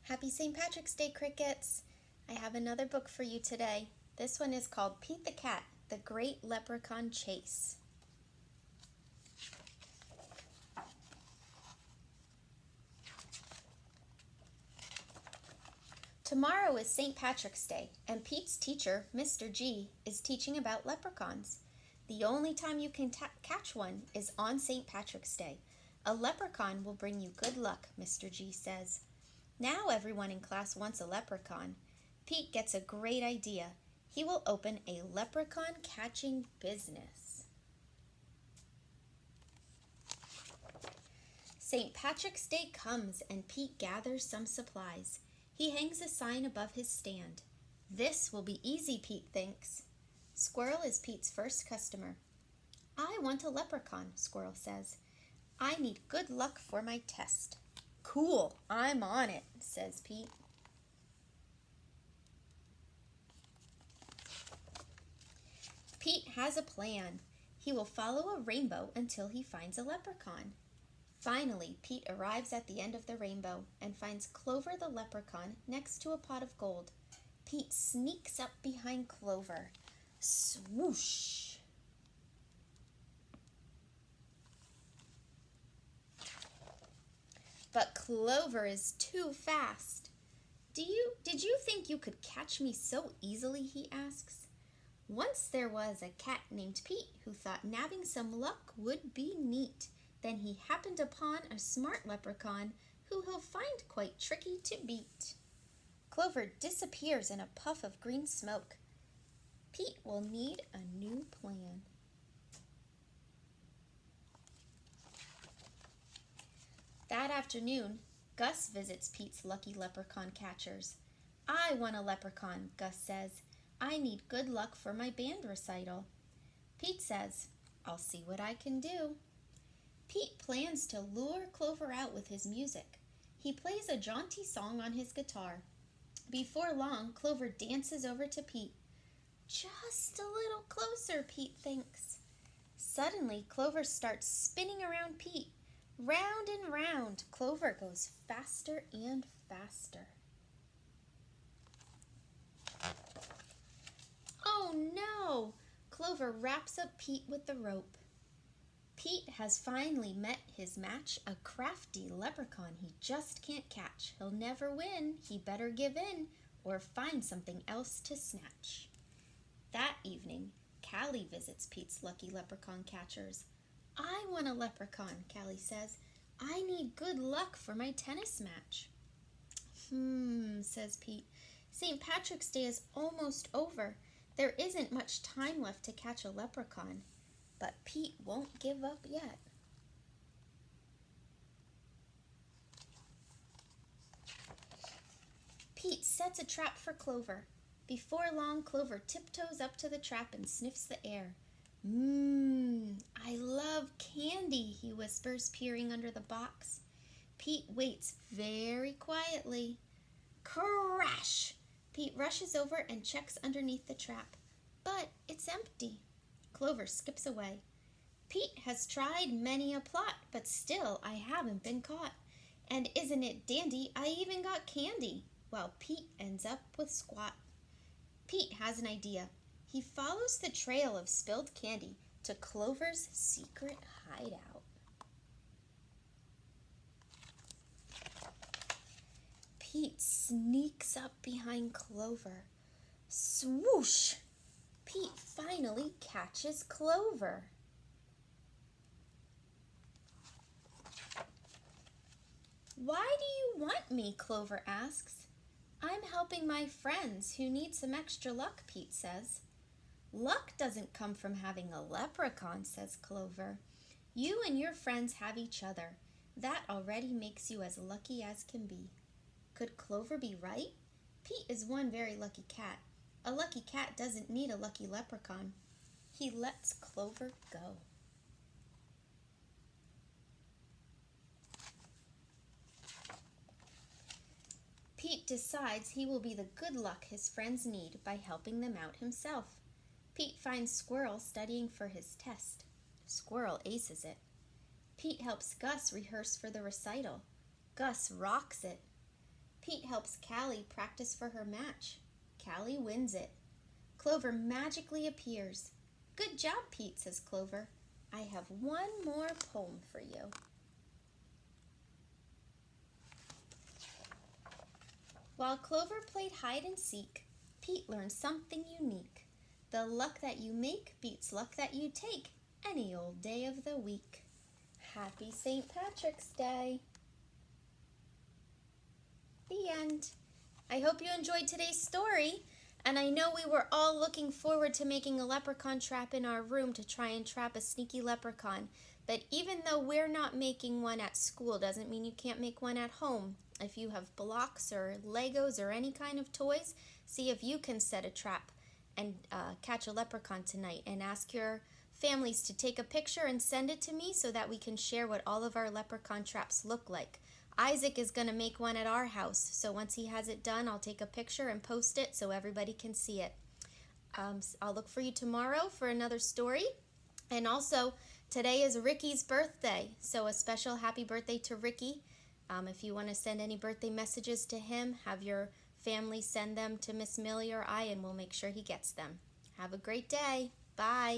Happy St. Patrick's Day, Crickets! I have another book for you today. This one is called Pete the Cat, The Great Leprechaun Chase. Tomorrow is St. Patrick's Day, and Pete's teacher, Mr. G, is teaching about leprechauns. The only time you can catch one is on St. Patrick's Day. A leprechaun will bring you good luck, Mr. G says. Now everyone in class wants a leprechaun. Pete gets a great idea. He will open a leprechaun catching business. St. Patrick's Day comes and Pete gathers some supplies. He hangs a sign above his stand. This will be easy, Pete thinks. Squirrel is Pete's first customer. I want a leprechaun, Squirrel says. I need good luck for my test. Cool, I'm on it, says Pete. Pete has a plan. He will follow a rainbow until he finds a leprechaun. Finally, Pete arrives at the end of the rainbow and finds Clover the leprechaun next to a pot of gold. Pete sneaks up behind Clover. Swoosh! But Clover is too fast. Did you think you could catch me so easily? He asks. Once there was a cat named Pete who thought nabbing some luck would be neat. Then he happened upon a smart leprechaun who he'll find quite tricky to beat. Clover disappears in a puff of green smoke. Pete will need a new plan. That afternoon, Gus visits Pete's lucky leprechaun catchers. I want a leprechaun, Gus says. I need good luck for my band recital. Pete says, I'll see what I can do. Pete plans to lure Clover out with his music. He plays a jaunty song on his guitar. Before long, Clover dances over to Pete. Just a little closer, Pete thinks. Suddenly, Clover starts spinning around Pete. Round and round, Clover goes faster and faster. Oh no! Clover wraps up Pete with the rope. Pete has finally met his match, a crafty leprechaun he just can't catch. He'll never win. He better give in or find something else to snatch. That evening, Callie visits Pete's lucky leprechaun catchers. I want a leprechaun, Callie says. I need good luck for my tennis match. Says Pete. St. Patrick's Day is almost over. There isn't much time left to catch a leprechaun. But Pete won't give up yet. Pete sets a trap for Clover. Before long, Clover tiptoes up to the trap and sniffs the air. I love candy, he whispers, peering under the box. Pete waits very quietly. Crash! Pete rushes over and checks underneath the trap. But it's empty. Clover skips away. Pete has tried many a plot, but still I haven't been caught. And isn't it dandy, I even got candy, while Pete ends up with squat. Pete has an idea. He follows the trail of spilled candy to Clover's secret hideout. Pete sneaks up behind Clover. Swoosh! Pete finally catches Clover. Why do you want me? Clover asks. I'm helping my friends who need some extra luck, Pete says. Luck doesn't come from having a leprechaun, says Clover. You and your friends have each other. That already makes you as lucky as can be. Could Clover be right? Pete is one very lucky cat. A lucky cat doesn't need a lucky leprechaun. He lets Clover go. Pete decides he will be the good luck his friends need by helping them out himself. Pete finds Squirrel studying for his test. Squirrel aces it. Pete helps Gus rehearse for the recital. Gus rocks it. Pete helps Callie practice for her match. Callie wins it. Clover magically appears. Good job, Pete, says Clover. I have one more poem for you. While Clover played hide and seek, Pete learned something unique. The luck that you make beats luck that you take any old day of the week. Happy St. Patrick's Day. The end. I hope you enjoyed today's story, and I know we were all looking forward to making a leprechaun trap in our room to try and trap a sneaky leprechaun. But even though we're not making one at school, doesn't mean you can't make one at home. If you have blocks or Legos or any kind of toys, see if you can set a trap and catch a leprechaun tonight, and ask your families to take a picture and send it to me so that we can share what all of our leprechaun traps look like. Isaac is going to make one at our house, so once he has it done, I'll take a picture and post it so everybody can see it. I'll look for you tomorrow for another story. And also, today is Ricky's birthday, so a special happy birthday to Ricky. If you want to send any birthday messages to him, have your family send them to Miss Millie or I, and we'll make sure he gets them. Have a great day. Bye.